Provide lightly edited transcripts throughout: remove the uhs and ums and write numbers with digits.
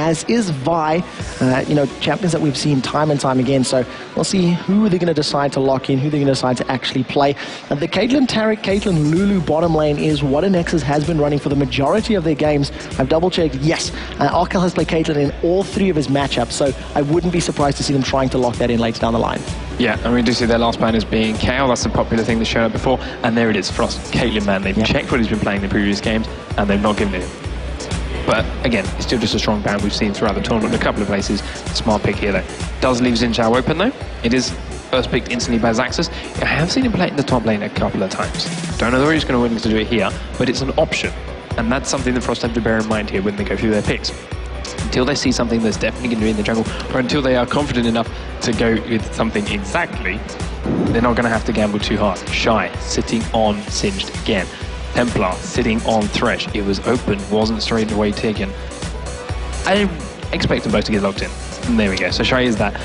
as is Vi. Champions that we've seen time and time again. So we'll see who they're going to decide to lock in, who they're going to decide to actually play. And the Caitlyn Tarek, Caitlyn Lulu bottom lane is what Anexis has been running for the majority of their games. I've double-checked. Yes, Arkel has played Caitlyn in all 3 of his matchups, so I wouldn't be surprised to see them trying to lock that in later down the line. Yeah, and we do see their last ban as being KO. That's a popular thing that's shown up before. And there it is, Frost, Caitlyn, man. They've checked what he's been playing in the previous games, and they've not given it him. But again, it's still just a strong ban we've seen throughout the tournament in a couple of places. Smart pick here, though. Does leave Xin Zhao open, though. It is first picked instantly by Zaxxas. I have seen him play it in the top lane a couple of times. Don't know whether he's going to win to do it here, but it's an option. And that's something that Frost have to bear in mind here when they go through their picks. Until they see something that's definitely going to be in the jungle, or until they are confident enough to go with something exactly, they're not going to have to gamble too hard. Shy, sitting on Singed again. Templar, sitting on Thresh. It was open, wasn't straight away taken. I expect them both to get locked in. And there we go, so Shy is that.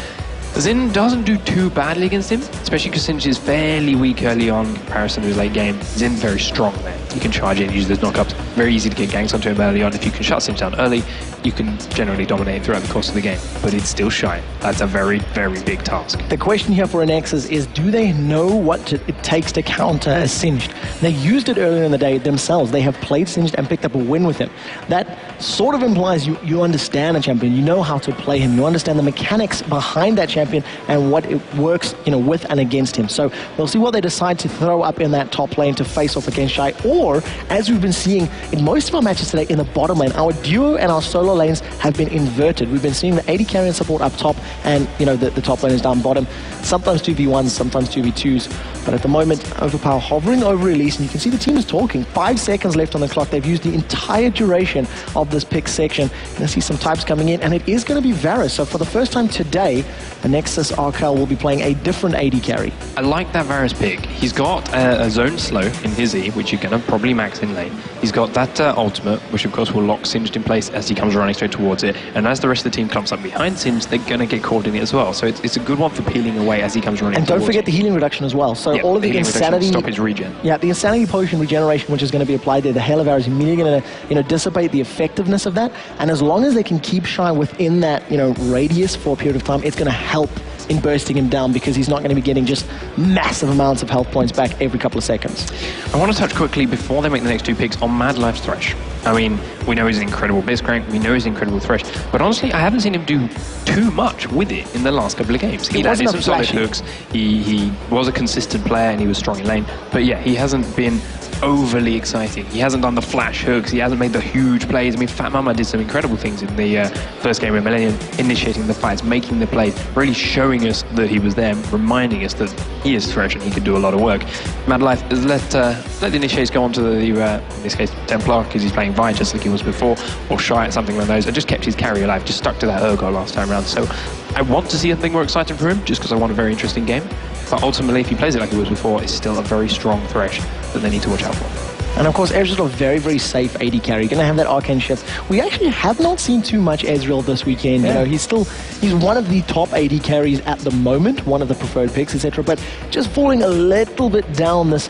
Xin doesn't do too badly against him, especially because Singed is fairly weak early on in comparison to his late game. Zin's very strong there. You can charge in, use those knockups. Very easy to get ganks onto him early on. If you can shut Singed down early, you can generally dominate him throughout the course of the game. But it's still Shy. That's a very, very big task. The question here for Anexis is, do they know what it takes to counter a Singed? They used it earlier in the day themselves. They have played Singed and picked up a win with him. That sort of implies you understand a champion. You know how to play him. You understand the mechanics behind that champion and what it works, with and against him. So we'll see what they decide to throw up in that top lane to face off against Shy, or as we've been seeing in most of our matches today in the bottom lane, our duo and our solo lanes have been inverted. We've been seeing the AD carry and support up top, and the top lane is down bottom. Sometimes 2v1s, sometimes 2v2s, but at the moment Overpower hovering over release, and you can see the team is talking. 5 seconds left on the clock. They've used the entire duration of this pick section. You're going to see some types coming in, and it is going to be Varus. So for the first time today, Anexis Arkel will be playing a different AD carry. I like that Varus pick. He's got a zone slow in his E, which you're going to probably max in lane. He's got that ultimate, which of course will lock Singed in place as he comes running straight towards it. And as the rest of the team comes up behind Singed, they're going to get caught in it as well. So it's a good one for peeling away as he comes running. And don't forget the healing reduction as well. So all of the insanity, stop his regen. Yeah, the insanity potion regeneration, which is going to be applied there. The Hail of Arrow is immediately going to dissipate the effectiveness of that. And as long as they can keep Shy within that radius for a period of time, it's going to help in bursting him down, because he's not going to be getting just massive amounts of health points back every couple of seconds. I want to touch quickly before they make the next 2 picks on Mad Life's Thresh. I mean, we know he's an incredible Blitzcrank, we know he's an incredible Thresh, but honestly, I haven't seen him do too much with it in the last couple of games. He landed some solid hooks, he was a consistent player, and he was strong in lane, but yeah, he hasn't been overly exciting. He hasn't done the flash hooks, he hasn't made the huge plays. I mean, Fat Mama did some incredible things in the first game with Millennium, initiating the fights, making the plays, really showing us that he was there, reminding us that he is Thresh and he can do a lot of work. Mad Life has let the initiates go on to the, in this case, Templar, because he's playing Vi just like he was before, or Shy at something like those, and just kept his carry alive, just stuck to that Urgot last time around. So I want to see something more exciting for him, just because I want a very interesting game. But ultimately, if he plays it like he was before, it's still a very strong Thresh that they need to watch out for. And of course, Ezreal, a very, very safe AD carry. Going to have that arcane shift. We actually have not seen too much Ezreal this weekend. Yeah. He's one of the top AD carries at the moment, one of the preferred picks, etc. But just falling a little bit down this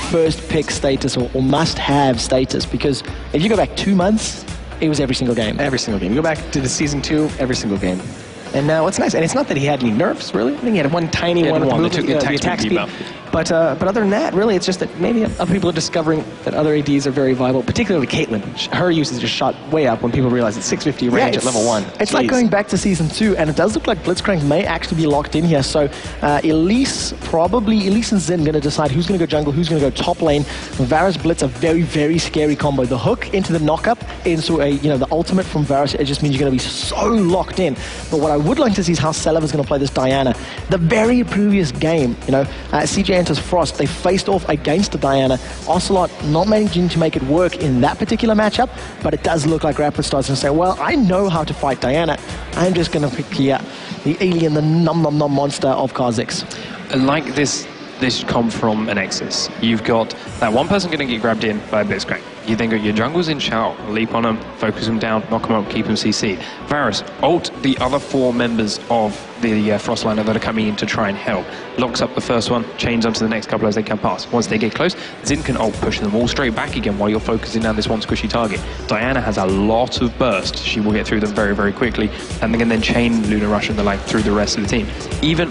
first pick status or must-have status, because if you go back 2 months, it was every single game. Every single game. You go back to the season 2, every single game. And now it's nice, and it's not that he had any nerfs, really. I think he had one tiny one with the movement, the attack speed. But other than that, really, it's just that maybe other people are discovering that other ADs are very viable, particularly Caitlyn. Her usage just shot way up when people realized it's 650 range at level 1. It's like going back to season 2, and it does look like Blitzcrank may actually be locked in here. So Elise and Xin going to decide who's going to go jungle, who's going to go top lane. Varus Blitz, a very, very scary combo. The hook into the knockup into the ultimate from Varus, it just means you're going to be so locked in. But what I would like to see is how Celev is going to play this Diana. The very previous game, CJ Entus Frost, they faced off against the Diana. Ocelot not managing to make it work in that particular matchup, but it does look like Rapid starts to say, well, I know how to fight Diana. I'm just going to pick here the alien, the nom monster of Kha'Zix. I like this comp from Anexis. You've got that one person going to get grabbed in by Blitzcrank. You then got your jungles in shout, leap on them, focus them down, knock them up, keep them CC. Varus, ult the other 4 members of the Frost liner that are coming in to try and help. Locks up the first one, chains onto the next couple as they come past. Once they get close, Xin can ult, push them all straight back again while you're focusing on this one squishy target. Diana has a lot of burst. She will get through them very, very quickly, and they can then chain Lunar Rush and the like through the rest of the team. Even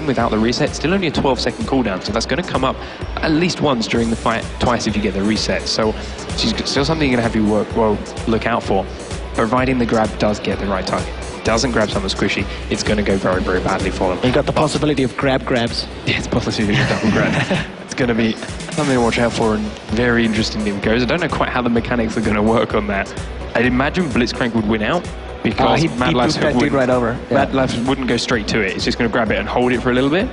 without the reset, still only a 12-second cooldown, so that's going to come up at least once during the fight, twice if you get the reset. So she's still something you're going to have to look out for, providing the grab does get the right target. Doesn't grab someone squishy, it's going to go very, very badly for them. You got the possibility of grabs. Yeah, it's possibility of double grab. It's going to be something to watch out for, and very interesting if it goes. I don't know quite how the mechanics are going to work on that. I'd imagine Blitzcrank would win out because Mad Life wouldn't go straight to it. It's just going to grab it and hold it for a little bit.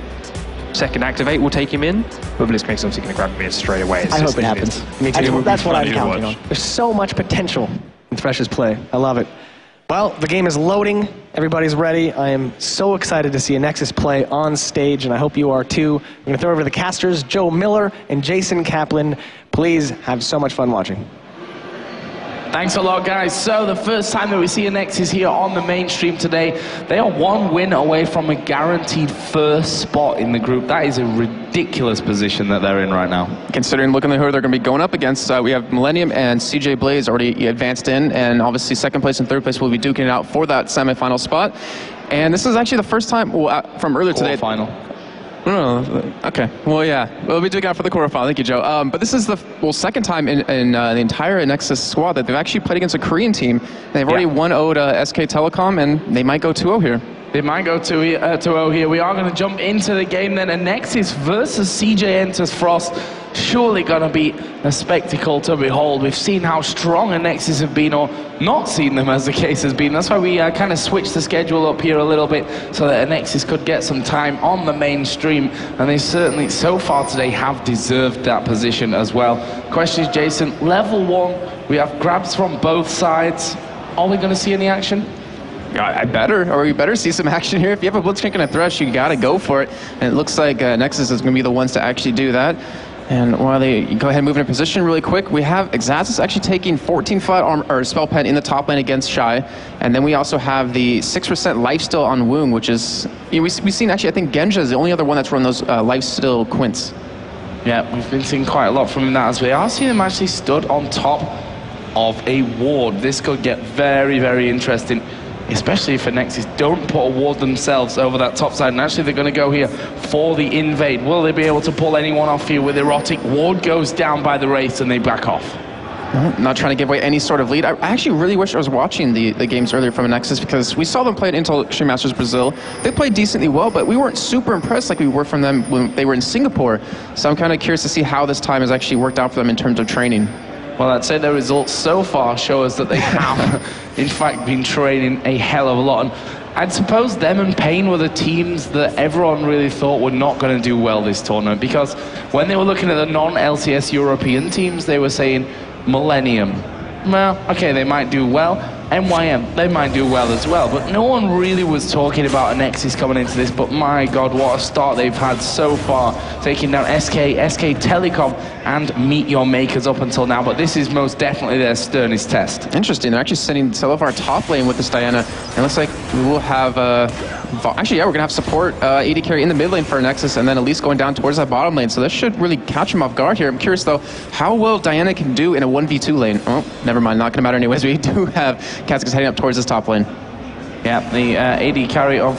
Second activate will take him in, but Blitzcrank's obviously going to grab him straight away. I hope it happens. Me too. That's what I'm counting on. There's so much potential in Thresh's play. I love it. Well, the game is loading. Everybody's ready. I am so excited to see Anexis play on stage, and I hope you are too. I'm going to throw over to the casters, Joe Miller and Jason Kaplan. Please have so much fun watching. Thanks a lot, guys. So the first time that we see Anexis here on the mainstream today, they are one win away from a guaranteed first spot in the group. That is a ridiculous position that they're in right now. Considering looking at who they're going to be going up against, we have Millennium and CJ Blaze already advanced in, and obviously second place and third place will be duking it out for that semifinal spot. And this is actually the first time from earlier today. Final. Oh, okay. Well, yeah. We'll be doing out for the quarterfinal. Thank you, Joe. But this is the second time in the entire Anexis squad that they've actually played against a Korean team. They've already 1-0'd SK Telecom, and they might go 2-0 here. They might go 2-0 here. We are going to jump into the game then. Anexis versus CJ Entus Frost. Surely going to be a spectacle to behold. We've seen how strong Anexis have been, or not seen them as the case has been. That's why we kind of switched the schedule up here a little bit so that Anexis could get some time on the mainstream. And they certainly, so far today, have deserved that position as well. Question is, Jason, level 1, we have grabs from both sides. Are we going to see any action? We better see some action here. If you have a Blitzcrank and a Thresh, you got to go for it. And it looks like Nexus is going to be the ones to actually do that. And while they go ahead and move into position really quick, we have Exatus actually taking 14 flat armor or spell pen in the top lane against Shy. And then we also have the 6% lifesteal on Woong, which is, we've seen actually, I think Genja is the only other one that's run those lifesteal quints. Yeah, we've been seeing quite a lot from that, as we are seeing them actually stood on top of a ward. This could get very, very interesting, especially if Anexis don't put a ward themselves over that top side. And actually they're going to go here for the invade. Will they be able to pull anyone off here with Erotic? Ward goes down by the Wraith and they back off. Not trying to give away any sort of lead. I actually really wish I was watching the games earlier from Anexis, because we saw them play at Intel Extreme Masters Brazil. They played decently well, but we weren't super impressed like we were from them when they were in Singapore. So I'm kind of curious to see how this time has actually worked out for them in terms of training. Well, I'd say the results so far show us that they have, in fact, been training a hell of a lot. And I'd suppose them and Pain were the teams that everyone really thought were not going to do well this tournament, because when they were looking at the non-LCS European teams, they were saying Millennium. Well, okay, they might do well. NYM, they might do well as well, but no one really was talking about Anexis coming into this. But my God, what a start they've had so far, taking down SK Telecom and Meet Your Makers up until now. But this is most definitely their sternest test. Interesting. They're actually sending some of our top lane with this Diana. And it looks like we will have actually, yeah, we're gonna have support AD carry in the mid lane for Anexis, and then Elise going down towards that bottom lane. So this should really catch him off guard here. I'm curious though, how well Diana can do in a 1v2 lane. Oh, never mind, not gonna matter anyways. We do have Kazakh heading up towards this top lane. Yeah, the AD carry of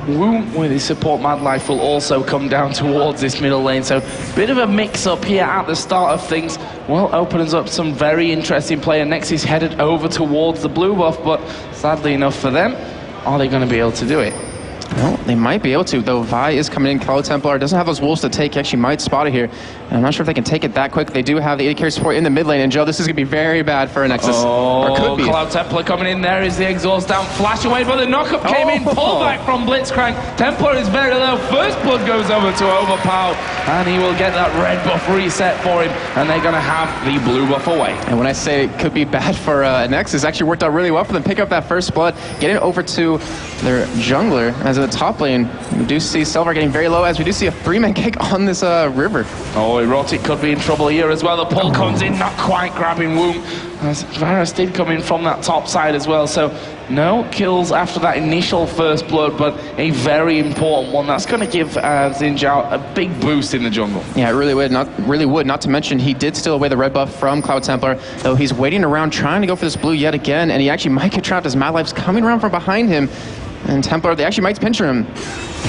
Woong with his support Mad Life will also come down towards this middle lane. So bit of a mix-up here at the start of things. Well, opens up some very interesting play. Anexis headed over towards the blue buff, but sadly enough for them, are they going to be able to do it? Well, they might be able to, though. Vi is coming in. Cloud Templar doesn't have those wolves to take. He actually might spot it here. And I'm not sure if they can take it that quick. They do have the AD carry support in the mid lane. And Joe, this is going to be very bad for Anexis. Oh, or could be. Cloud Templar coming in there. Is the exhaust down? Flash away, but the knockup came in. Pull back from Blitzcrank. Templar is very low. First blood goes over to Overpowered. And he will get that red buff reset for him. And they're going to have the blue buff away. And when I say it could be bad for Anexis, it actually worked out really well for them. Pick up that first blood, get it over to their jungler. As As of the top lane, we do see Silver getting very low, as we do see a 3-man kick on this river. Oh, Erotic could be in trouble here as well. The pull comes in, not quite grabbing Woong. As Varus did come in from that top side as well, so no kills after that initial first blood, but a very important one. That's going to give Xin Zhao a big boost in the jungle. Yeah, it really would. Not to mention, he did steal away the red buff from Cloud Templar, though he's waiting around trying to go for this blue yet again, and he actually might get trapped as Mad Life's coming around from behind him. And Templar, they actually might pincher him.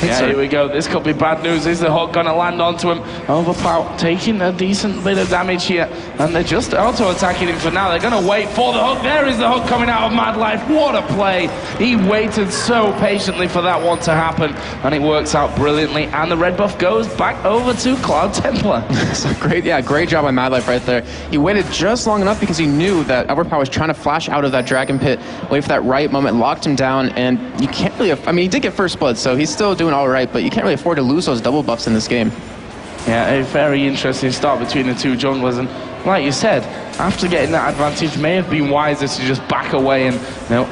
Yeah, here we go. This could be bad news. Is the hook going to land onto him? Overpower taking a decent bit of damage here. And they're just auto-attacking him for now. They're going to wait for the hook. There is the hook coming out of Mad Life. What a play. He waited so patiently for that one to happen. And it works out brilliantly. And the red buff goes back over to Cloud Templar. So great job by Mad Life right there. He waited just long enough because he knew that Overpower was trying to flash out of that Dragon Pit, wait for that right moment, locked him down, and you can't really, I mean, he did get first blood, so he's still doing all right, but you can't really afford to lose those double buffs in this game. Yeah, a very interesting start between the two junglers, and like you said, after getting that advantage, may have been wiser to just back away and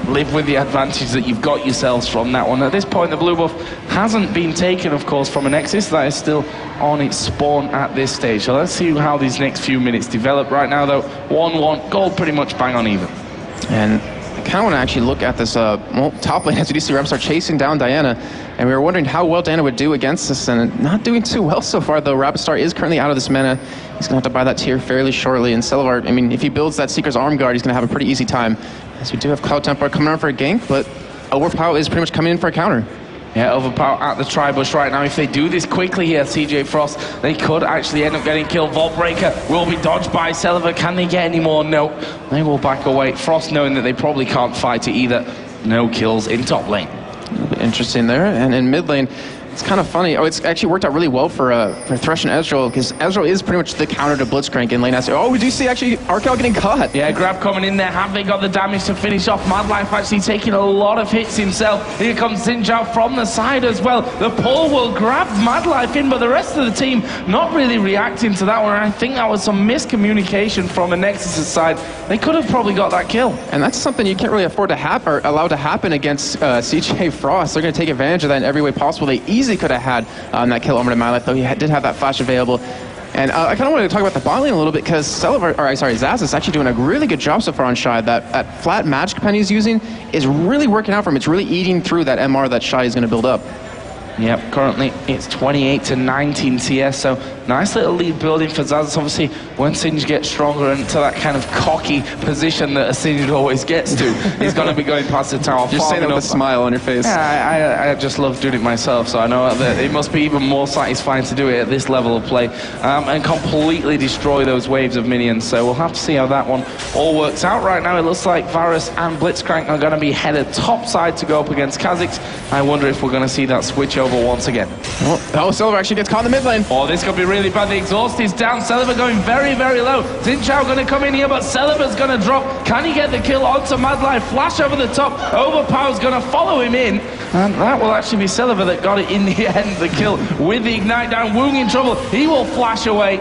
live with the advantage that you've got yourselves from that one. At this point, the blue buff hasn't been taken, of course, from Anexis. That is still on its spawn at this stage. So let's see how these next few minutes develop. Right now, though, 1-1, gold pretty much bang on even. And I kind of want to actually look at this top lane as we do see Rapstar chasing down Diana, and we were wondering how well Diana would do against this, and not doing too well so far, though. Rapstar is currently out of this mana. He's going to have to buy that tier fairly shortly, and Celavar, I mean, if he builds that Seeker's Arm Guard, he's going to have a pretty easy time. As we do have Cloud Templar coming around for a gank, but Overpower is pretty much coming in for a counter. Yeah, Overpower at the tri-bush right now. If they do this quickly here, CJ Frost, they could actually end up getting killed. Vault Breaker will be dodged by Celavar. Can they get any more? No. They will back away. Frost knowing that they probably can't fight it either. No kills in top lane. A little bit interesting there. And in mid lane, it's kind of funny. Oh, it's actually worked out really well for Thresh and Ezreal, because Ezreal is pretty much the counter to Blitzcrank in lane. Oh, we do see actually Arkel getting caught. Yeah, grab coming in there. Have they got the damage to finish off? Mad Life actually taking a lot of hits himself. Here comes Xin Zhao from the side as well. The pull will grab Mad Life in, but the rest of the team not really reacting to that one. I think that was some miscommunication from Anexis' side. They could have probably got that kill. And that's something you can't really afford to happen or allow to happen against CJ Frost. They're going to take advantage of that in every way possible. They easily could have had that kill over to Mad Life, though he did have that flash available. And I kind of wanted to talk about the bot lane a little bit, because Zaz is actually doing a really good job so far on Shy. That flat magic pen he's using is really working out for him. It's really eating through that MR that Shy is going to build up. Yep, currently it's 28 to 19 CS, so nice little lead building for Zaz. Obviously, when Singe gets stronger into that kind of cocky position that a Singe always gets to, he's going to be going past the tower. Just saying that with a smile on your face. Yeah, I just love doing it myself, so I know that it must be even more satisfying to do it at this level of play and completely destroy those waves of minions. So we'll have to see how that one all works out. Right now, it looks like Varus and Blitzcrank are going to be headed top side to go up against Kha'Zix. I wonder if we're going to see that switch over once again. Oh, Silver actually gets caught in the mid lane. Oh, this could be really bad. The exhaust is down. Celavar going very, very low. Xin Zhao going to come in here, but Celavar's going to drop. Can he get the kill onto Mad Life? Flash over the top. Overpower's going to follow him in. And that will actually be Celavar that got it in the end, the kill with the ignite down. Woong in trouble. He will flash away.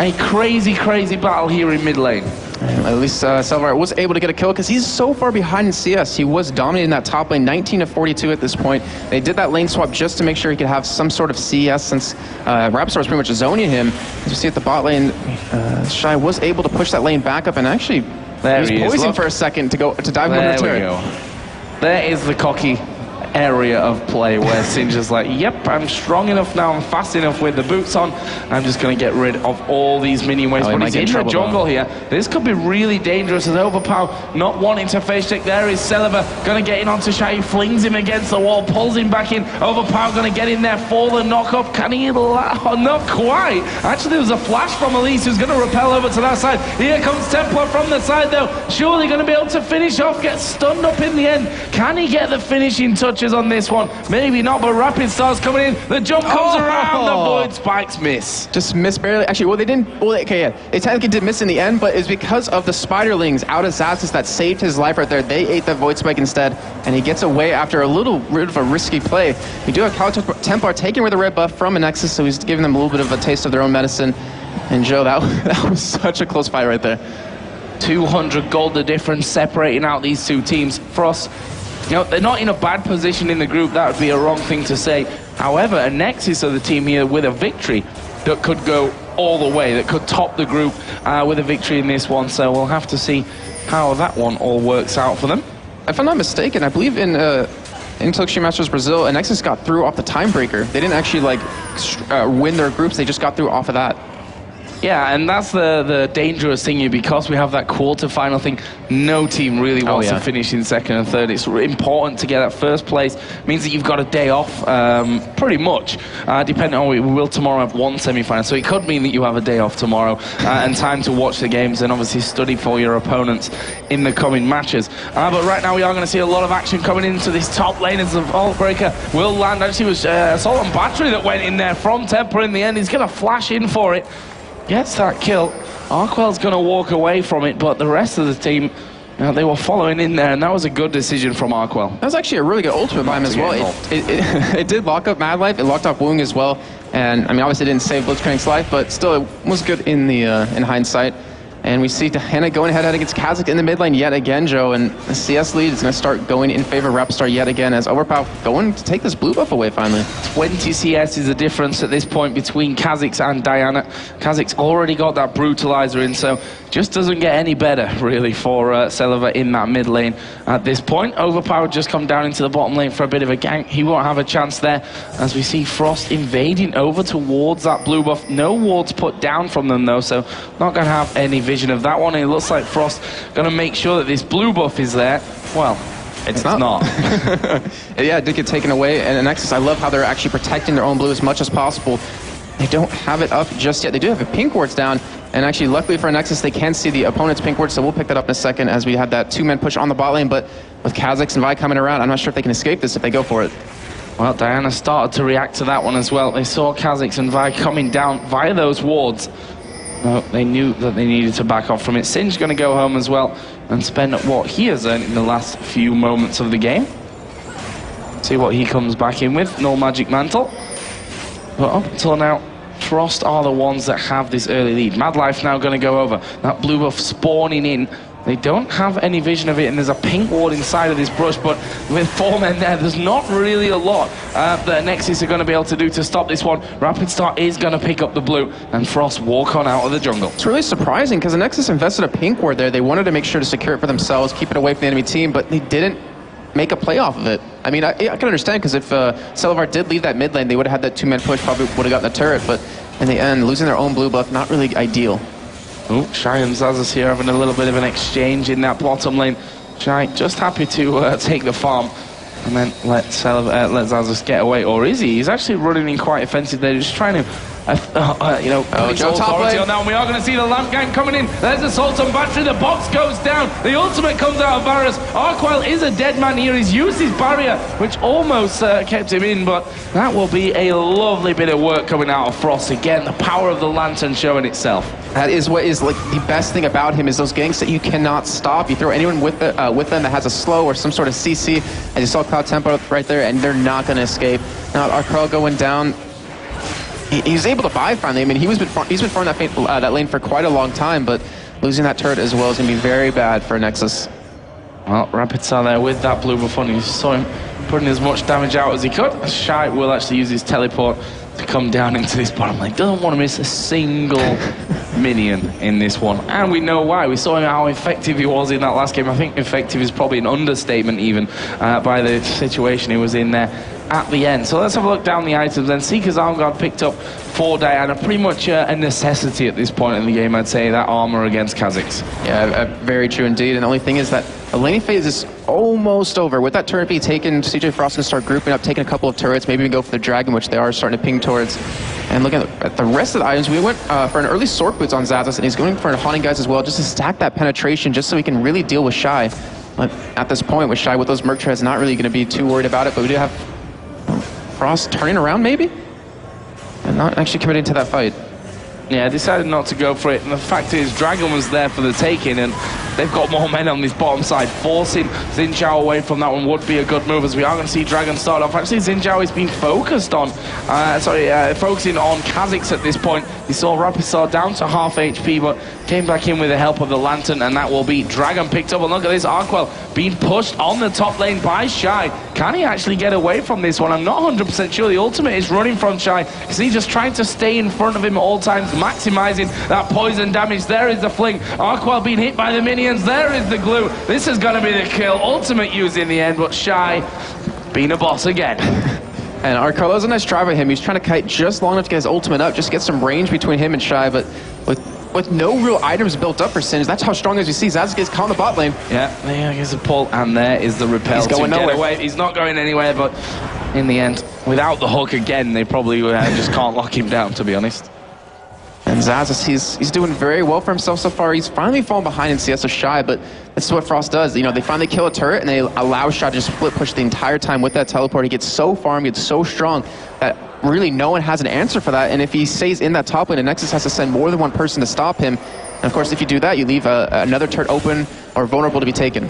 A crazy, crazy battle here in mid lane. At least Celavar was able to get a kill, because he's so far behind in CS. He was dominating that top lane, 19 to 42 at this point. They did that lane swap just to make sure he could have some sort of CS, since Rapstar was pretty much zoning him. As you see at the bot lane, Shy was able to push that lane back up, and actually he was poising for a second to dive into the turret. There is the cocky area of play where Singer's like, yep, I'm strong enough now, I'm fast enough with the boots on, I'm just going to get rid of all these minion waves. But he's in the jungle here. This could be really dangerous, as Overpower not wanting to face check. There is Celavar going to get in onto Shy. He flings him against the wall, pulls him back in. Overpower going to get in there for the knock up. Can he? Not quite. Actually, there was a flash from Elise who's going to repel over to that side. Here comes Templar from the side though. Surely going to be able to finish off, get stunned up in the end. Can he get the finishing touches on this one? Maybe not, but Rapid Star's coming in. The jump comes around. The void spikes miss. Just missed barely. Actually, well, they didn't. Well, okay, yeah. They technically did miss in the end, but it's because of the Spiderlings out of Zazis that saved his life right there. They ate the void spike instead, and he gets away after a little bit of a risky play. We do have Cloud Templar taking away the red buff from Anexis, so he's giving them a little bit of a taste of their own medicine. And Joe, that was such a close fight right there. 200 gold the difference separating out these two teams. Frost You know, they're not in a bad position in the group. That would be a wrong thing to say. However, Anexis are the team here with a victory that could go all the way, that could top the group with a victory in this one. So we'll have to see how that one all works out for them. If I'm not mistaken, I believe in Tokyo Masters Brazil, Anexis got through off the tiebreaker. They didn't actually like win their groups. They just got through off of that. Yeah, and that's the dangerous thing here, because we have that quarter-final thing. No team really wants to finish in second and third. It's important to get that first place. It means that you've got a day off, pretty much, depending on, we will tomorrow have one semi-final, so it could mean that you have a day off tomorrow and time to watch the games and obviously study for your opponents in the coming matches. But right now we are going to see a lot of action coming into this top lane as the Vault Breaker will land. Actually, it was Assault and Battery that went in there from Temper in the end. He's going to flash in for it. Gets that kill. Arkwell's going to walk away from it, but the rest of the team, you know, they were following in there, and that was a good decision from Arkwell. That was actually a really good ultimate by him as well. It did lock up Mad Life, it locked up Woong as well, and I mean, obviously it didn't save Blitzcrank's life, but still it was good in the in hindsight. And we see Hannah going head-to-head against Kazik in the mid lane yet again, Joe, and the CS lead is going to start going in favor of Rapstar yet again as Overpower going to take this blue buff away finally. 20 CS is the difference at this point between Kazix and Diana. Kazix already got that Brutalizer in, so just doesn't get any better, really, for Celiva in that mid lane at this point. Overpower just come down into the bottom lane for a bit of a gank. He won't have a chance there, as we see Frost invading over towards that blue buff. No wards put down from them, though, so not going to have any vision of that one. It looks like Frost going to make sure that this blue buff is there. Well, it's not. Yeah, it did get taken away, and Anexis, I love how they're actually protecting their own blue as much as possible. They don't have it up just yet. They do have a pink wards down, and actually, luckily for Anexis, they can see the opponent's pink ward, so we'll pick that up in a second as we have that two-man push on the bot lane, but with Kazix and Vi coming around, I'm not sure if they can escape this if they go for it. Well, Diana started to react to that one as well. They saw Kazix and Vi coming down via those wards. Well, they knew that they needed to back off from it. Singe going to go home as well and spend what he has earned in the last few moments of the game. See what he comes back in with. No Magic Mantle. But up until now, Frost are the ones that have this early lead. Mad Life now going to go over. That blue buff spawning in. They don't have any vision of it, and there's a pink ward inside of this brush, but with 4 men there's not really a lot that Anexis are going to be able to do to stop this one. Rapid Star is going to pick up the blue, and Frost walk on out of the jungle. It's really surprising, because Anexis invested a pink ward there. They wanted to make sure to secure it for themselves, keep it away from the enemy team, but they didn't make a play off of it. I mean, I can understand, because if Celivar did leave that mid lane, they would have had that two-man push, probably would have gotten the turret, but in the end, losing their own blue buff, not really ideal. Oh, Shy and Zazas here having a little bit of an exchange in that bottom lane. Shy just happy to take the farm and then let Zazas get away. Or is he? He's actually running in quite offensive there, just trying to you know, put his authority on that one. We are going to see the Lamp Gang coming in. There's Assault on Battery. The box goes down. The ultimate comes out of Varus. Arkwell is a dead man here. He's used his barrier, which almost kept him in, but that will be a lovely bit of work coming out of Frost. Again, the power of the Lantern showing itself. That is what is like the best thing about him, is those ganks that you cannot stop. You throw anyone with them that has a slow or some sort of CC, and you saw Cloud Tempo right there, and they're not going to escape. Now Arkwell going down. He's able to buy finally. I mean, he's been farming that lane for quite a long time, but losing that turret as well is going to be very bad for Nexus. Well, Rapid Star there with that blue buff on. You saw him putting as much damage out as he could. Shy will actually use his teleport to come down into this bottom lane. Doesn't want to miss a single minion in this one. And we know why. We saw how effective he was in that last game. I think effective is probably an understatement even by the situation he was in there at the end. So let's have a look down the items then. Seeker's Arm Guard picked up for Diana. Pretty much a necessity at this point in the game, I'd say, that armor against Kha'Zix. Yeah, very true indeed. And the only thing is that the laning phase is almost over. With that turret being taken, CJ Frost can start grouping up, taking a couple of turrets, maybe even go for the dragon, which they are starting to ping towards. And looking at the rest of the items, we went for an early Sword Boots on Zazas, and he's going for an Haunting Guys as well, just to stack that penetration, just so he can really deal with Shy. But at this point, with Shy with those Merc Treads, not really going to be too worried about it, but we do have Frost turning around maybe? And not actually committing to that fight. Yeah, decided not to go for it, and the fact is Dragon was there for the taking, and they've got more men on this bottom side. Forcing Xin Zhao away from that one would be a good move, as we are going to see Dragon start off. Actually, Xin Zhao has been focused on, focusing on Kha'Zix at this point. You saw Rapistar down to half HP, but came back in with the help of the Lantern, and that will be Dragon picked up. And look at this, Arkwell being pushed on the top lane by Shy. Can he actually get away from this one? I'm not 100% sure. The ultimate is running from Shy, because he's just trying to stay in front of him at all times, maximizing that poison damage. There is the fling. Arkwell being hit by the minions. There is the glue. This is going to be the kill. Ultimate use in the end, but Shy being a boss again. And Arkwell, that was a nice try by him. He's trying to kite just long enough to get his ultimate up, just get some range between him and Shy, but with no real items built up for Singe, that's how strong as you see. Zaz gets caught in the bot lane. Yeah, there is a pull, and there is the repel. He's going nowhere. Get away. He's not going anywhere, but in the end, without the hook again, they probably just can't lock him down, to be honest. And Zaz, he's doing very well for himself so far. He's finally fallen behind in CS of Shy, but this is what Frost does. You know, they finally kill a turret, and they allow Shy to just split push the entire time with that teleport. He gets so farm, gets so strong that really no one has an answer for that. And if he stays in that top lane, Anexis has to send more than one person to stop him. And of course, if you do that, you leave another turret open or vulnerable to be taken.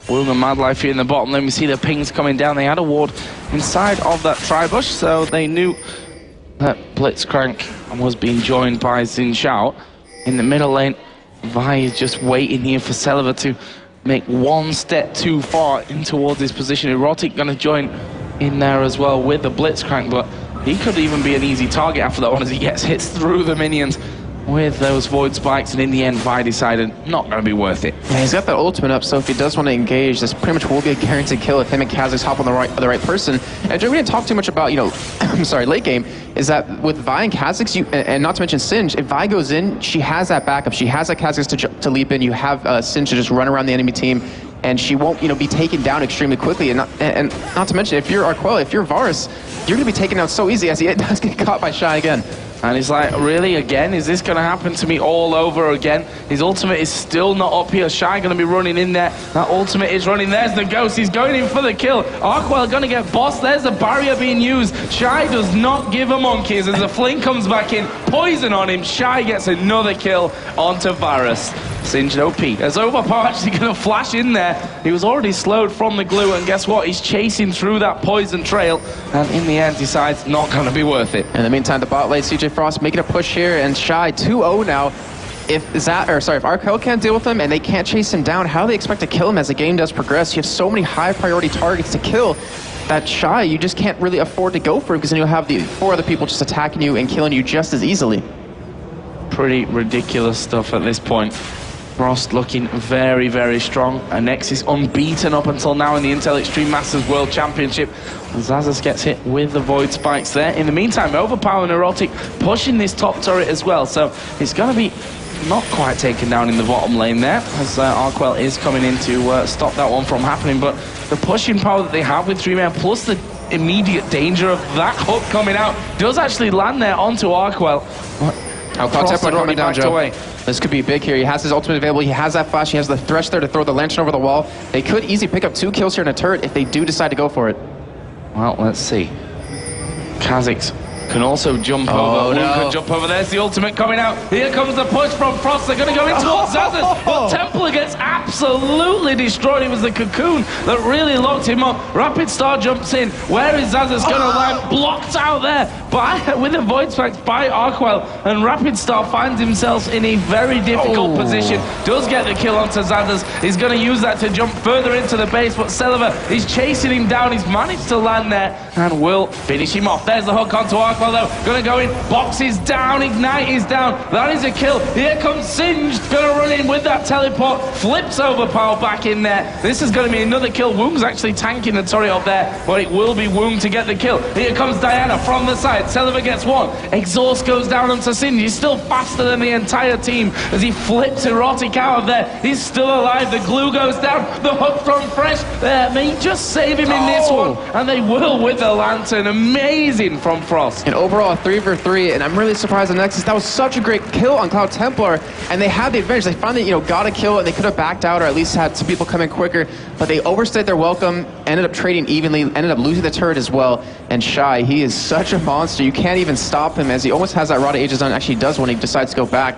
Woong and Madlife here in the bottom lane. We see the pings coming down. They had a ward inside of that tri-bush, so they knew that Blitzcrank was being joined by Xin Zhao. In the middle lane, Vi is just waiting here for Celiva to make one step too far in towards his position. Erotic going to join in there as well with the Blitzcrank, but he could even be an easy target after that one as he gets hits through the minions with those void spikes, and in the end Vi decided not going to be worth it. Yeah, he's got that ultimate up, so if he does want to engage, this pretty much will be a guaranteed kill if him and Kha'Zix hop on the right person. And we didn't talk too much about, you know, I'm sorry, late game, is that with Vi and Kha'Zix, and not to mention Singe, if Vi goes in, she has that backup. She has that Kha'Zix to leap in. You have Singe to just run around the enemy team, and she won't, you know, be taken down extremely quickly. And not to mention, if you're Arkwell, if you're Varus, you're going to be taken down so easy as he does get caught by Shy again. And he's like, really, again? Is this going to happen to me all over again? His ultimate is still not up here. Shy going to be running in there. That ultimate is running. There's the ghost. He's going in for the kill. Arkwell going to get bossed. There's the barrier being used. Shy does not give a monkeys as the fling comes back in. Poison on him. Shy gets another kill onto Varus. Singed OP. As Overpower actually going to flash in there. He was already slowed from the glue, and guess what? He's chasing through that poison trail, and in the end decides not going to be worth it. In the meantime, the bot lane, CJ Frost making a push here, and Shy 2-0 now. If Arkwell can't deal with him and they can't chase him down, how do they expect to kill him as the game does progress? You have so many high priority targets to kill that Shy, you just can't really afford to go for him, because then you'll have the 4 other people just attacking you and killing you just as easily. Pretty ridiculous stuff at this point. Frost looking very, very strong. Anexis unbeaten up until now in the Intel Extreme Masters World Championship. Zazas gets hit with the Void Spikes there. In the meantime, Overpower and Erotic pushing this top turret as well. So it's going to be not quite taken down in the bottom lane there, as Arkwell is coming in to stop that one from happening. But the pushing power that they have with 3 men, plus the immediate danger of that hook coming out, does actually land there onto Arkwell. Frost coming down, Joe. Away. This could be big here. He has his ultimate available. He has that flash. He has the thresh there to throw the lantern over the wall. They could easily pick up 2 kills here in a turret if they do decide to go for it. Well, let's see. Kha'Zix can also jump over. No. Can jump over. There's the ultimate coming out. Here comes the push from Frost. They're going to go into Zazas. But Templar gets absolutely destroyed. It was the cocoon that really locked him up. Rapid Star jumps in. Where is Zazas going to land? Blocked out there with a Void Spikes by Arkwell. And Rapid Star finds himself in a very difficult position. Does get the kill onto Zazas. He's going to use that to jump further into the base. But Celiva is chasing him down. He's managed to land there and will finish him off. There's the hook onto Arkwell. Though, gonna go in, box is down, ignite is down, that is a kill. Here comes Singe, gonna run in with that teleport, flips Overpower back in there. This is gonna be another kill. Woong's actually tanking the turret up there, but it will be Woong to get the kill. Here comes Diana from the side, Celiva gets 1, exhaust goes down onto Singe. He's still faster than the entire team as he flips Erotic out of there. He's still alive, the glue goes down, the hook from Fresh may just save him in this one, and they will with the lantern. Amazing from Frost. And overall, 3-for-3, and I'm really surprised on Nexus. That was such a great kill on Cloud Templar, and they had the advantage. They finally, got a kill, and they could have backed out or at least had some people come in quicker, but they overstayed their welcome, ended up trading evenly, ended up losing the turret as well. And Shy, he is such a monster. You can't even stop him, as he almost has that Rod of Ages on. Actually does when he decides to go back.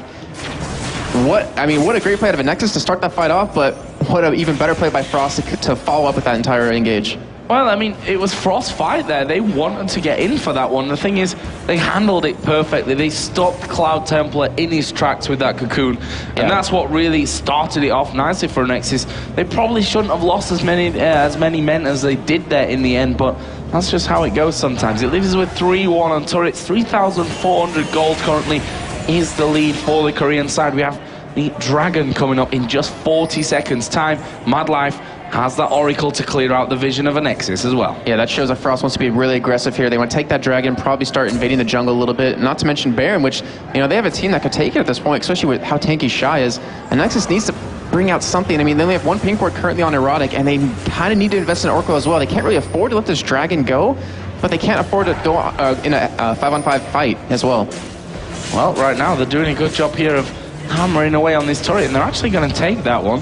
what a great play out of Anexis to start that fight off, but what an even better play by Frost to follow up with that entire engage. Well, I mean, it was Frost's fight there. They wanted to get in for that one. The thing is, they handled it perfectly. They stopped Cloud Templar in his tracks with that cocoon. And that's what really started it off nicely for Anexis. They probably shouldn't have lost as many men as they did there in the end, but that's just how it goes sometimes. It leaves us with 3-1 on turrets. 3,400 gold currently is the lead for the Korean side. We have the Dragon coming up in just 40 seconds time. Madlife has that Oracle to clear out the vision of Anexis as well. Yeah, that shows that Frost wants to be really aggressive here. They want to take that Dragon, probably start invading the jungle a little bit, not to mention Baron, which, they have a team that could take it at this point, especially with how tanky Shy is. Anexis needs to bring out something. I mean, they only have one pink ward currently on Erotic, and they kind of need to invest in Oracle as well. They can't really afford to let this Dragon go, but they can't afford to go in a 5-on-5 fight as well. Well, right now, they're doing a good job here of hammering away on this turret, and they're actually going to take that one.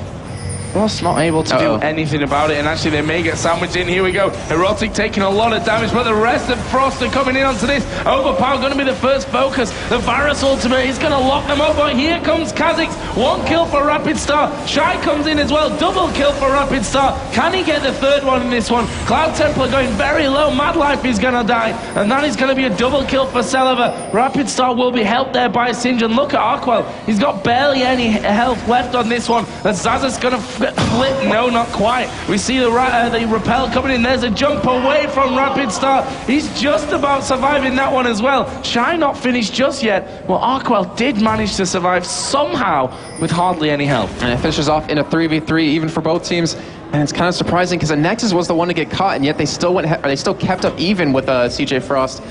Frost not able to do anything about it, and actually they may get sandwiched in. Here we go. Erotic taking a lot of damage, but the rest of Frost are coming in onto this. Overpower going to be the first focus. The Varus ultimate is going to lock them up, but here comes Kha'Zix. 1 kill for Rapid Star. Shy comes in as well. Double kill for Rapid Star. Can he get the third one in this one? Cloud Templar going very low. Madlife is going to die, and that is going to be a double kill for Celiva. Rapid Star will be helped there by Singe, and look at Arkwell. He's got barely any health left on this one. And Zaza's going to flip. No, not quite. We see the repel coming in. There's a jump away from Rapid Star. He's just about surviving that one as well. Shy not finished just yet. Well, Arkwell did manage to survive somehow with hardly any help. And it finishes off in a 3v3 even for both teams. And it's kind of surprising because Anexis was the one to get caught, and yet they still kept up even with CJ Frost.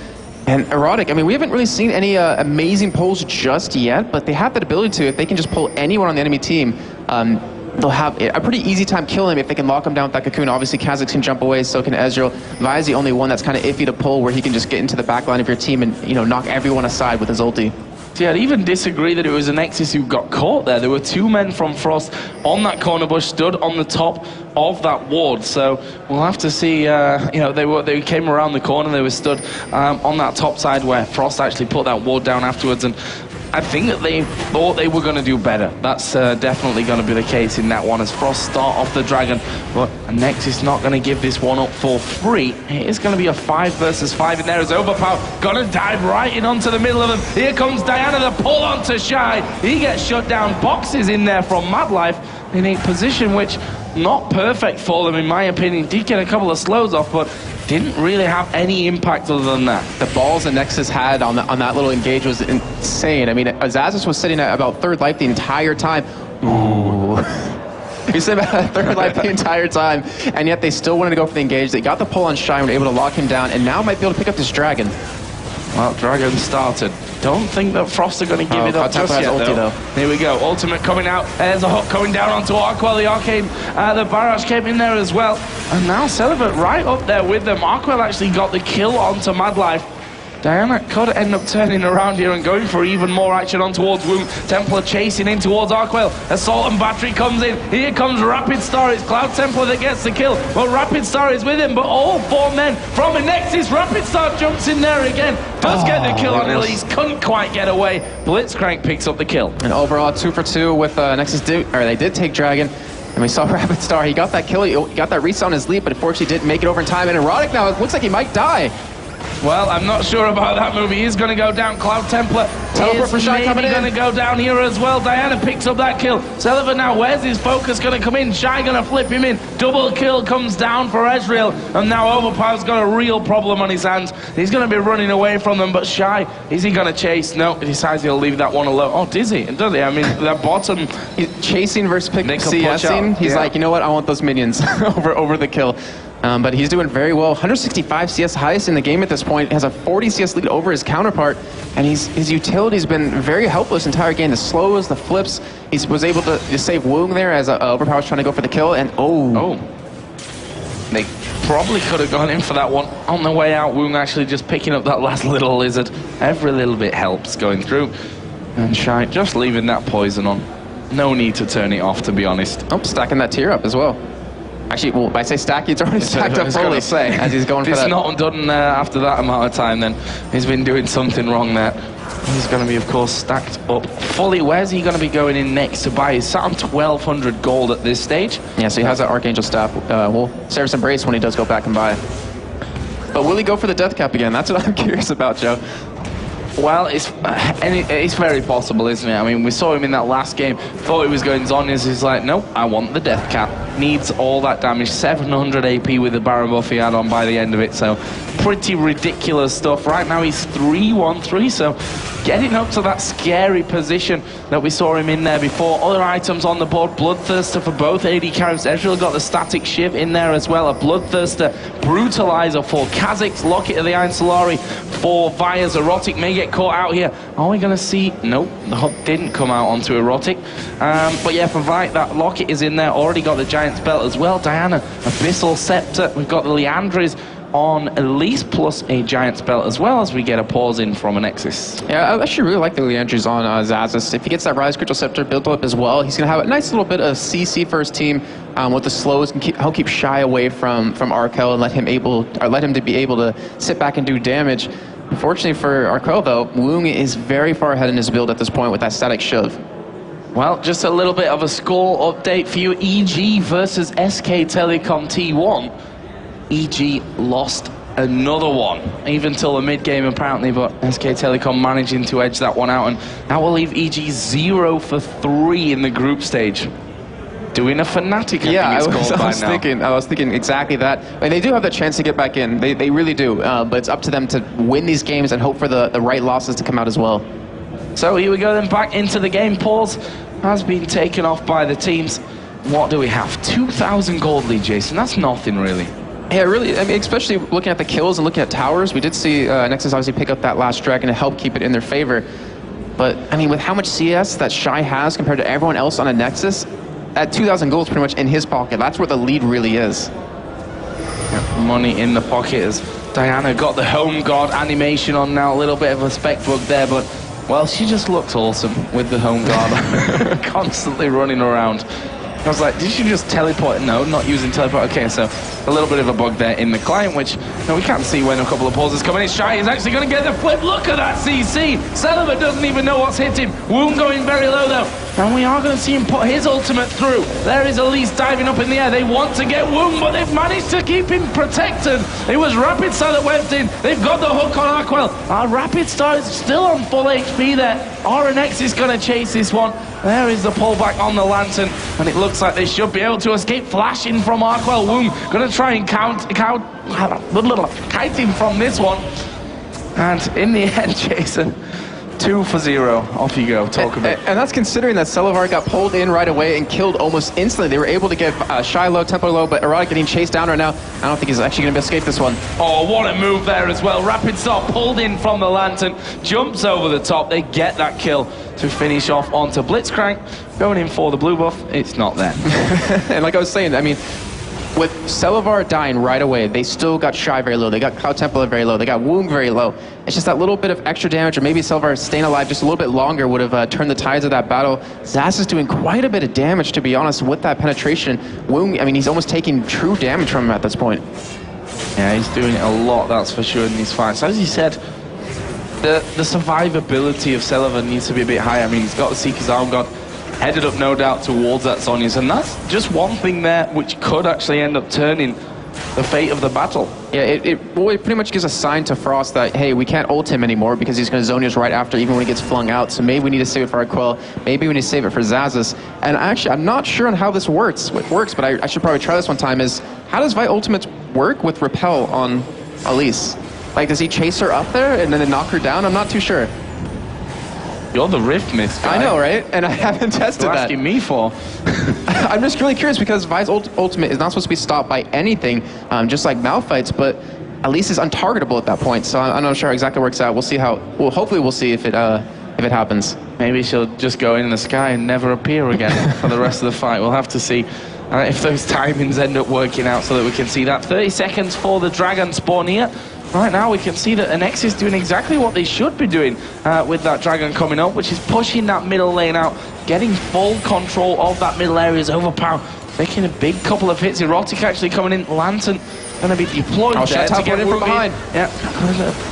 And Erotic, I mean, we haven't really seen any amazing pulls just yet, but they have that ability to. If they can just pull anyone on the enemy team, they'll have a pretty easy time killing him if they can lock him down with that cocoon. Obviously, Kha'Zix can jump away, so can Ezreal. Vi is the only one that's kind of iffy to pull, where he can just get into the back line of your team and, knock everyone aside with his ulti. Yeah, I'd even disagree that it was Anexis who got caught there. There were 2 men from Frost on that corner bush, stood on the top of that ward. So we'll have to see. They came around the corner. They were stood on that top side where Frost actually put that ward down afterwards. And I think that they thought they were going to do better. That's definitely going to be the case in that one as Frost start off the Dragon. But Anexis not going to give this one up for free. It is going to be a 5 versus 5 in there as Overpower going to dive right in onto the middle of them. Here comes Diana, the pull onto Shy. He gets shut down. Boxes in there from Madlife in a position which not perfect for them in my opinion. Did get a couple of slows off, but didn't really have any impact other than that. The balls that Nexus had on that little engage was insane. I mean, Azazis was sitting at about 3rd life the entire time. Ooh. He said about 3rd life the entire time, and yet they still wanted to go for the engage. They got the pull on Shy and were able to lock him down, and now might be able to pick up this Dragon. Well, Dragon started. Don't think that Frost are going to give it up just yet, though. Here we go. Ultimate coming out. There's a hook coming down onto Arkwell. The Arcane, the Barrage came in there as well. And now Celibate right up there with them. Arkwell actually got the kill onto Madlife. Diana could end up turning around here and going for even more action on towards Womb. Templar chasing in towards Arkwell. Assault and Battery comes in. Here comes Rapid Star. It's Cloud Templar that gets the kill. Well, Rapid Star is with him, but all 4 men from Anexis. Rapid Star jumps in there again. Does get the kill on Elise. Couldn't quite get away. Blitzcrank picks up the kill. And overall, 2 for 2 with Nexus. They did take Dragon. And we saw Rapid Star. He got that kill. He got that reset on his lead, but unfortunately didn't make it over in time. And Erotic now, it looks like he might die. Well, I'm not sure about that move. He is going to go down. Cloud Templar is maybe going to go down here as well. Diana picks up that kill. Sullivan now, where's his focus going to come in? Shy going to flip him in. Double kill comes down for Ezreal. And now Overpower's got a real problem on his hands. He's going to be running away from them, but Shy, is he going to chase? No, he decides he'll leave that one alone. Oh, does he? Does he? I mean, that bottom... He's chasing versus CSing. He's like, you know what? I want those minions over the kill. But he's doing very well. 165 CS highest in the game at this point. Has a 40 CS lead over his counterpart. And his utility's been very helpless entire game. The slows, the flips. He was able to save Woong there as Overpower's trying to go for the kill. And they probably could have gone in for that one. On the way out, Woong actually just picking up that last little lizard. Every little bit helps going through. And Shy just leaving that poison on. No need to turn it off, to be honest. Oh, stacking that tier up as well. Actually, well, I say stacky, it's already stacked up fully. Say, as he's going for that. It's not done after that amount of time, then he's been doing something wrong there. He's going to be, of course, stacked up fully. Where's he going to be going in next to buy? He's sat on 1,200 gold at this stage. Yeah, so he has that Archangel staff. Well, Service Embrace when he does go back and buy. But will he go for the death cap again? That's what I'm curious about, Joe. Well, it's very possible, isn't it? I mean, we saw him in that last game, thought he was going Zhonya's, he's like, nope, I want the death cap. Needs all that damage, 700 AP with the Baron buff he had on by the end of it, so pretty ridiculous stuff. Right now he's 3-1-3, so getting up to that scary position that we saw him in there before. Other items on the board, Bloodthirster for both AD carries. Ezreal got the Static Shiv in there as well, a Bloodthirster Brutalizer for Kha'Zix, Locket of the Iron Solari for Vias. Erotic may get caught out here. Are we going to see? Nope, the hook didn't come out onto Erotic. But yeah, for Vi, that Locket is in there, already got the Giant's Belt as well. Diana, Abyssal Scepter, we've got the Leandris on Elise plus a Giant's Belt as well, as we get a pause in from Anexis. Yeah, I actually really like the Leandris on Xaxus. If he gets that Rise Crystal Scepter built up as well, he's going to have a nice little bit of CC for his team with the slows. He'll keep Shy away from Arkel and let him to be able to sit back and do damage. Unfortunately for Arkel, though, Woong is very far ahead in his build at this point with that Static Shiv. Well, just a little bit of a score update for you. EG versus SK Telecom T1. EG lost another one, even till the mid-game apparently, but SK Telecom managing to edge that one out, and that will leave EG 0 for 3 in the group stage. Doing a Fnatic, I was thinking exactly that. I mean, they do have the chance to get back in, they really do, but it's up to them to win these games and hope for the right losses to come out as well. So here we go then, back into the game. Pause has been taken off by the teams. What do we have? 2,000 gold lead, Jason. That's nothing really. Yeah, really, I mean, especially looking at the kills and looking at towers, we did see Nexus obviously pick up that last dragon to help keep it in their favor. But, I mean, with how much CS that Shy has compared to everyone else on a Nexus, at 2,000 gold is pretty much in his pocket. That's where the lead really is. Yeah, money in the pocket as Diana got the Home Guard animation on now. A little bit of a spec bug there, but, well, she just looks awesome with the Home Guard constantly running around. I was like, did she just teleport? No, not using teleport. Okay, so a little bit of a bug there in the client, which we can't see when a couple of pauses come in. Shy is actually going to get the flip. Look at that CC. Celeber doesn't even know what's hit him. Woong going very low, though. And we are going to see him put his ultimate through. There is Elise diving up in the air. They want to get Woong, but they've managed to keep him protected. It was Rapid Star that went in. They've got the hook on Arkwell. Our Rapid Star is still on full HP there. RNX is going to chase this one. There is the pullback on the Lantern, and it looks like they should be able to escape. Flashing from Arkwell. Woong going to try and kite him from this one. And in the end, Jason, 2 for 0. Off you go. Talk a bit. And that's considering that Celevar got pulled in right away and killed almost instantly. They were able to get Shy low, Templar low, but Erotic getting chased down right now. I don't think he's actually going to escape this one. Oh, what a move there as well. Rapid Star pulled in from the Lantern, jumps over the top. They get that kill to finish off onto Blitzcrank. Going in for the blue buff, it's not there. And like I was saying, I mean, with Celevar dying right away, they still got Shy very low, they got Cloud Templar very low, they got Woong very low. It's just that little bit of extra damage, or maybe Celevar staying alive just a little bit longer would have turned the tides of that battle. Zaz is doing quite a bit of damage, to be honest, with that penetration. Woong, I mean, he's almost taking true damage from him at this point. Yeah, he's doing a lot, that's for sure, in these fights. As you said, the survivability of Celevar needs to be a bit higher. I mean, he's got the Seeker's Arm God, headed up no doubt towards that Zhonya's, and that's just one thing there which could actually end up turning the fate of the battle. Yeah, it pretty much gives a sign to Frost that, hey, we can't ult him anymore because he's going to Zhonya's right after, even when he gets flung out, so maybe we need to save it for Arquel, maybe we need to save it for Xaxus. And actually, I'm not sure on how this works, but I should probably try this one time, is how does Vi Ultimate work with Repel on Elise? Like, does he chase her up there and then knock her down? I'm not too sure. You're the Rift Myth guy. I know, right? And I haven't tested that. You're asking me for. I'm just really curious because Vi's ultimate is not supposed to be stopped by anything, just like Malphite's, but Elise is untargetable at that point, so I'm not sure how exactly it works out. We'll see how, well, hopefully we'll see if it happens. Maybe she'll just go in the sky and never appear again for the rest of the fight. We'll have to see if those timings end up working out so that we can see that. 30 seconds for the Dragon spawn here. Right now we can see that Anexis is doing exactly what they should be doing with that Dragon coming up, which is pushing that middle lane out, getting full control of that middle area is overpowered. taking a big couple of hits. Erotic actually coming in. Lantern going to be deployed there to get in from behind. Yeah.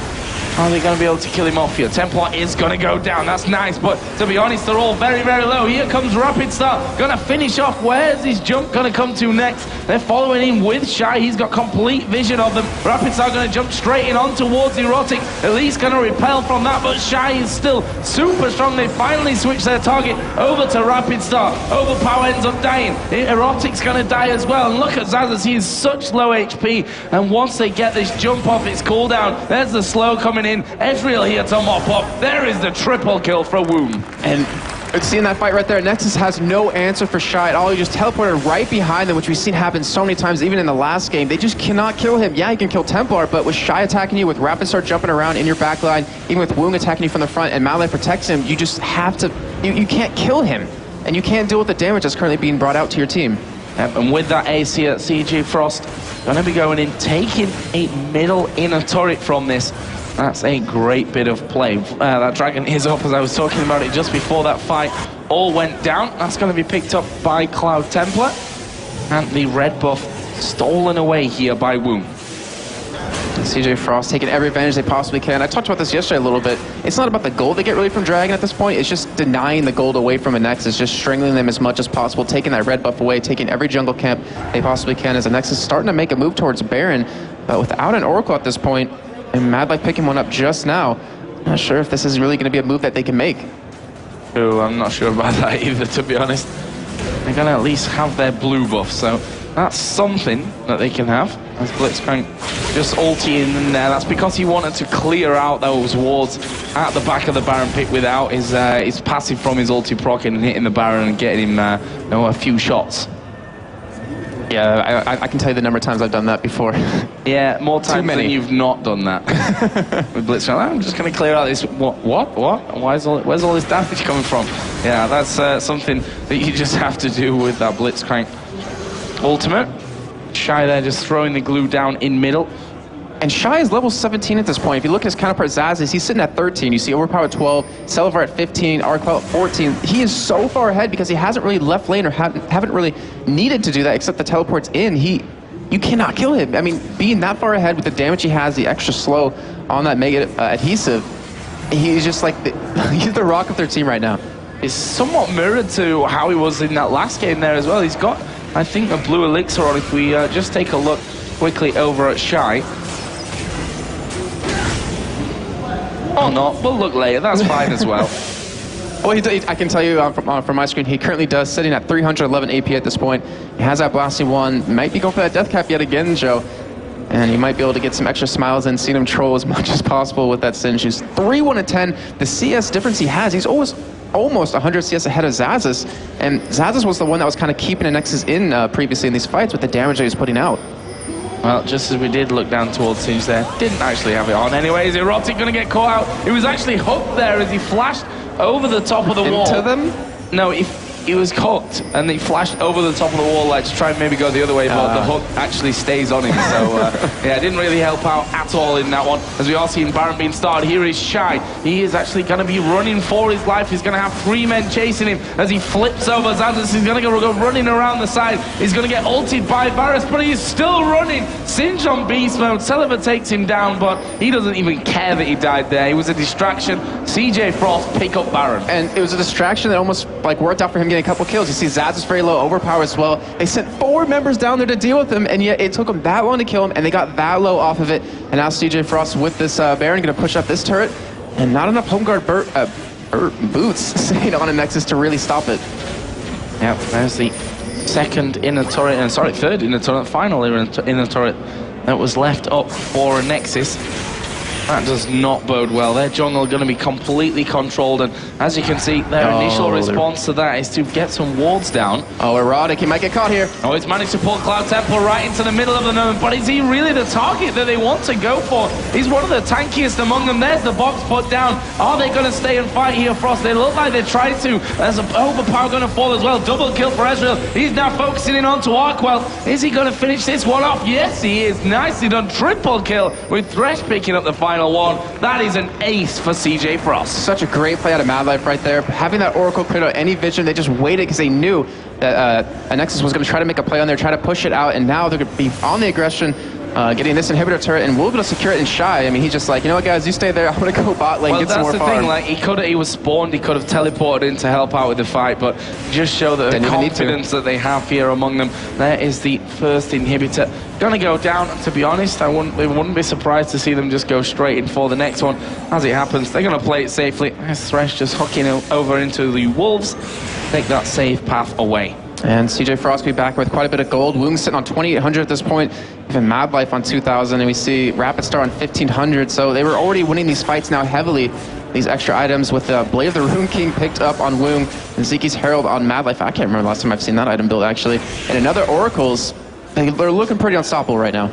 Are they going to be able to kill him off here? Templar is going to go down. That's nice, but to be honest, they're all very, very low. Here comes Rapid Star. Going to finish off. Where's his jump going to come to next? They're following him with Shy. He's got complete vision of them. Rapid Star going to jump straight in on towards Erotic. At least going to repel from that, but Shy is still super strong. They finally switch their target over to Rapid Star. Overpower ends up dying. Erotic's going to die as well. And look at Zazas. He is such low HP. And once they get this jump off its cooldown, there's the slow coming in. Ezreal here to mop up. There is the triple kill for Woom. And seeing that fight right there, Nexus has no answer for Shy at all. He just teleported right behind them, which we've seen happen so many times, even in the last game. They just cannot kill him. Yeah, you can kill Templar, but with Shy attacking you, with Rapid Star jumping around in your backline, even with Woong attacking you from the front and Malay protects him, you just have to, you can't kill him. And you can't deal with the damage that's currently being brought out to your team. Yep, and with that ace here, CJ Frost going to be going in, taking a middle inner turret from this. That's a great bit of play. That dragon is up, as I was talking about it just before that fight all went down. That's going to be picked up by Cloud Templar. And the red buff stolen away here by Woom. CJ Frost taking every advantage they possibly can. I talked about this yesterday a little bit. It's not about the gold they get really from Dragon at this point. It's just denying the gold away from a Nexus, just strangling them as much as possible, taking that red buff away, taking every jungle camp they possibly can, as a Nexus starting to make a move towards Baron. But without an Oracle at this point, and Mad Life picking one up just now, not sure if this is really going to be a move that they can make. Oh, I'm not sure about that either, to be honest. They're going to at least have their blue buff, so that's something that they can have. As Blitzcrank just ulting in there. That's because he wanted to clear out those wards at the back of the Baron pit without his passive from his ulti proccing and hitting the Baron and getting him a few shots. Yeah, I can tell you the number of times I've done that before. Yeah, more times than you've not done that. With Blitzcrank, I'm just going to clear out this. What? Where's all this damage coming from? Yeah, that's something that you just have to do with that Blitzcrank ultimate. Shy there just throwing the glue down in middle. And Shy is level 17 at this point. If you look at his counterpart Zazas, he's sitting at 13. You see Overpower 12, Selvar at 15, Arcwell at 14. He is so far ahead because he hasn't really left lane or haven't really needed to do that except the teleports in. You cannot kill him. I mean, being that far ahead with the damage he has, the extra slow on that mega adhesive, he's just like, he's the rock of their team right now. It's somewhat mirrored to how he was in that last game there as well. He's got, I think, a blue elixir on. If we just take a look quickly over at Shy. Or not, we'll look later, that's fine as well. Well, I can tell you from my screen, he currently does, sitting at 311 AP at this point. He has that blasting one, might be going for that death cap yet again, Joe. And he might be able to get some extra smiles and see him troll as much as possible with that Singe. He's 3-1-10. The CS difference he has, he's almost 100 CS ahead of Zazas. And Zazas was the one that was kind of keeping the Nexus in previously in these fights with the damage that he was putting out. Well, just as we did look down towards Singe there, didn't actually have it on. Anyways, Erotic going to get caught out. He was actually hooked there as he flashed over the top of the wall. Into them? No, he was hooked and he flashed over the top of the wall like to try and maybe go the other way, but the hook actually stays on him. So, yeah, it didn't really help out at all in that one. As we are seeing Baron being started, here is Shy. He is actually going to be running for his life. He's going to have 3 men chasing him as he flips over Zazas. He's going to go running around the side. He's going to get ulted by Varus, but he's still running. Singe on beast mode. Celiber takes him down, but he doesn't even care that he died there. He was a distraction. CJ Frost pick up Baron. And it was a distraction that almost like worked out for him getting a couple kills. You see Zaz is very low, Overpower as well. They sent 4 members down there to deal with him, and yet it took them that long to kill him, and they got that low off of it. And now CJ Frost with this Baron going to push up this turret, and not enough home guard boots stayed on a Nexus to really stop it. Yep, there's the second inner turret, third inner turret, final inner turret that was left up for a Nexus. That does not bode well. Their jungle going to be completely controlled, and as you can see, their initial response to that is to get some wards down. Oh, Erotic, he might get caught here. Oh, he's managed to pull Cloud Temple right into the middle of the moment, but is he really the target that they want to go for? He's one of the tankiest among them. There's the box put down. Are they going to stay and fight here, Frost? They look like they tried to. There's an Overpower going to fall as well. Double kill for Ezreal. He's now focusing in onto Arcwell. Is he going to finish this one off? Yes, he is. Nicely done. Triple kill with Thresh picking up the final final one. That is an ace for CJ Frost. Such a great play out of Mad Life right there. Having that Oracle cleared out any vision, they just waited because they knew that Anexis was going to try to make a play on there, try to push it out, and now they're going to be on the aggression, getting this inhibitor turret, and we'll be able to secure it in Shy. I mean, he's just like, you know what, guys, you stay there. I'm going to go bot lane, get some more farm. Well, that's the thing. Like, he was spawned, he could have teleported in to help out with the fight, but just show the confidence that they have here among them. There is the first inhibitor. Going to go down, to be honest. I wouldn't be surprised to see them just go straight in for the next one. As it happens, they're going to play it safely. Thresh just hooking over into the Wolves. Take that safe path away. And CJ Frost be back with quite a bit of gold. Woong's sitting on 2,800 at this point. Even Mad Life on 2,000, and we see Rapid Star on 1,500. So they were already winning these fights now heavily. These extra items with the Blade of the Rune King picked up on Woong and Zeki's Herald on Mad Life. I can't remember the last time I've seen that item build, actually. And another Oracles. They're looking pretty unstoppable right now.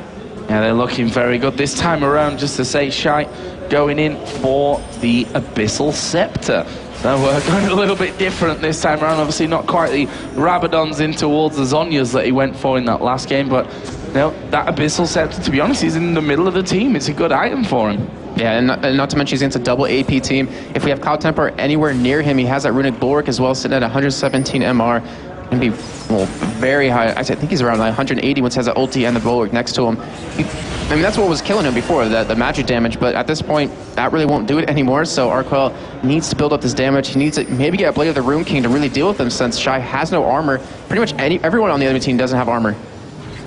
Yeah, they're looking very good this time around, just to say, Shy going in for the Abyssal Scepter. So we're going a little bit different this time around. Obviously not quite the Rabadons in towards the Zhonyas that he went for in that last game, but no, that Abyssal Scepter, to be honest, he's in the middle of the team. It's a good item for him. Yeah, and not to mention he's against a double AP team. If we have Cloud Temper anywhere near him, he has that Runic Bulwark as well, sitting at 117 MR. Going to be, well, very high. I think he's around like 180 once he has the ulti and the Bulwark next to him. I mean, that's what was killing him before, the magic damage, but at this point, that really won't do it anymore, so Arquel needs to build up this damage. He needs to maybe get a Blade of the Rune King to really deal with him, since Shy has no armor. Pretty much everyone on the other team doesn't have armor.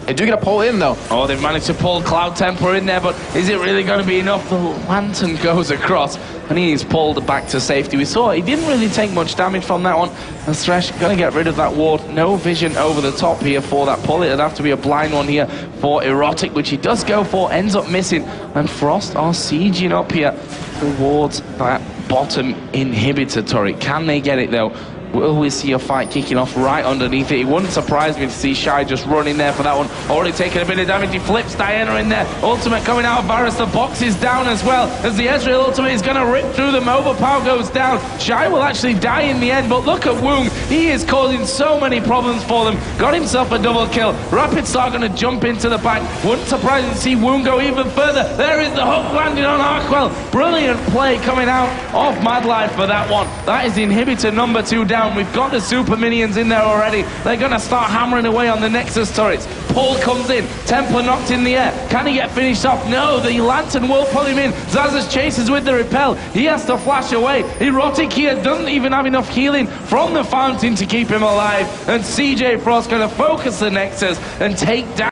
They do get a pull in, though. Oh, they've managed to pull Cloud Temper in there, but is it really going to be enough? The Lantern goes across, and he's pulled back to safety. We saw he didn't really take much damage from that one. And Thresh going to get rid of that ward. No vision over the top here for that pull. It'd have to be a blind one here for Erotic, which he does go for, ends up missing. And Frost are sieging up here towards that bottom inhibitor turret. Can they get it, though? Will we see a fight kicking off right underneath it? It wouldn't surprise me to see Shy just run in there for that one. Already taking a bit of damage. He flips Diana in there. Ultimate coming out of Varus. The box is down as well, as the Ezreal ultimate is going to rip through them. Overpower goes down. Shy will actually die in the end, but look at Woong. He is causing so many problems for them. Got himself a double kill. Rapid Star going to jump into the back. Wouldn't surprise me to see Woong go even further. There is the hook landing on Arquel. Brilliant play coming out of Mad Life for that one. That is inhibitor number 2 down. We've got the super minions in there already. They're going to start hammering away on the Nexus turrets. Paul comes in. Templar knocked in the air. Can he get finished off? No, the Lantern will pull him in. Zazas chases with the repel. He has to flash away. Erotic here doesn't even have enough healing from the fountain to keep him alive. And CJ Frost going to focus the Nexus and take down